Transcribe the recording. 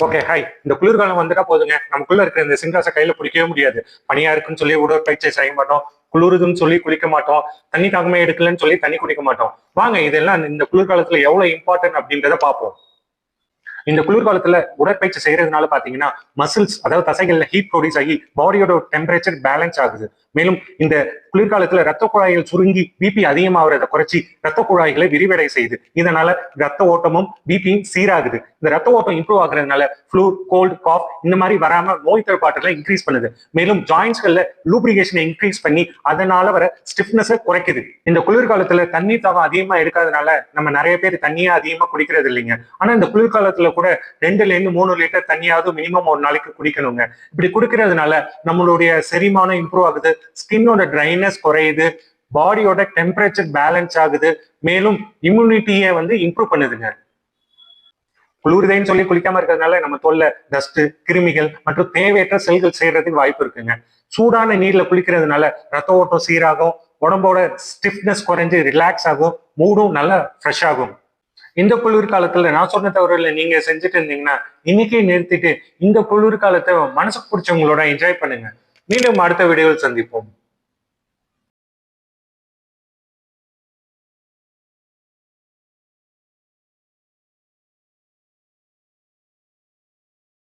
Okay hi. இந்த குளிர்காலம் வந்துட்டா போதுங்க, நமக்குள்ள இருக்கிற இந்த சிங்காசை கையில பிடிக்கவே முடியாது. பனியா இருக்குன்னு சொல்லி உடற்பயிற்சி செய்ய மாட்டோம், குளிருதுன்னு சொல்லி குளிக்க மாட்டோம், தண்ணி தாகமே எடுக்கலன்னு சொல்லி தண்ணி குடிக்க மாட்டோம். வாங்க இதெல்லாம் இந்த குளிர்காலத்துல எவ்வளவு இம்பார்ட்டன்ட் அப்படின்றத பார்ப்போம். இந்த குளிர்காலத்துல உடற்பயிற்சி செய்யறதுனால பாத்தீங்கன்னா மசில்ஸ், அதாவது தசைகள்ல ஹீட் ப்ரொடியூஸ் ஆகி பாடியோட டெம்பரேச்சர் பேலன்ஸ் ஆகுது. மேலும் இந்த குளிர்காலத்துல ரத்த குழாய்கள் சுருங்கி பிபி அதிகமாகிறத குறைச்சி ரத்த குழாய்களை விரிவடை செய்யுது. இதனால ரத்த ஓட்டமும் பிபியும் சீராகுது. இந்த ரத்த ஓட்டம் இம்ப்ரூவ் ஆகுறதுனால ஃப்ளூ, கோல்டு, காஃப் இந்த மாதிரி வராம நோய் தடுப்பாற்றலை இன்க்ரீஸ் பண்ணுது. மேலும் ஜாயின்ஸ்கள்ல லூப்ரிகேஷனை இன்க்ரீஸ் பண்ணி அதனால வர ஸ்டிஃப்னஸ் குறைக்குது. இந்த குளிர்காலத்துல தண்ணீர் தாகம் அதிகமா எடுக்காதனால நம்ம நிறைய பேர் தண்ணியே அதிகமா குடிக்கிறது இல்லைங்க. ஆனா இந்த குளிர்காலத்துல கூட 2 லிட்டர் 3 லிட்டர் தண்ணியாவது மினிமம் ஒரு நாளைக்கு குடிக்கணுங்க. இப்படி குடிக்கிறதுனால நம்மளுடைய செரிமானம் இம்ப்ரூவ் ஆகுது, ஸ்கின்னோட ட்ரைனஸ் குறையுது, பாடியோட டெம்பரேச்சர் பேலன்ஸ் ஆகுது, மேலும் இம்யூனிட்டியை இம்ப்ரூவ் பண்ணுதுங்க. குளிர்தேன்னு சொல்லி குளிக்காம இருக்கிறதுனால நம்ம தொல்லை, டஸ்ட், கிருமிகள் மற்றும் தேவையற்ற செல்கள் செய்யறதுக்கு வாய்ப்பு இருக்குங்க. சூடான நீர்ல குளிக்கிறதுனால ரத்த ஓட்டம் சீராகும், உடம்போட ஸ்டிஃப்னஸ் குறைஞ்சு ரிலாக்ஸ் ஆகும், மூடும் நல்லா ஃப்ரெஷ் ஆகும். இந்த குளிர்காலத்துல நான் சொன்ன தவறுல நீங்க செஞ்சுட்டு இருந்தீங்கன்னா இன்னைக்கே நிறுத்திட்டு இந்த குளிர்காலத்தை மனசுக்கு பிடிச்சவங்களோட என்ஜாய் பண்ணுங்க. மீண்டும் அடுத்த வீடியோவில் சந்திப்போம்.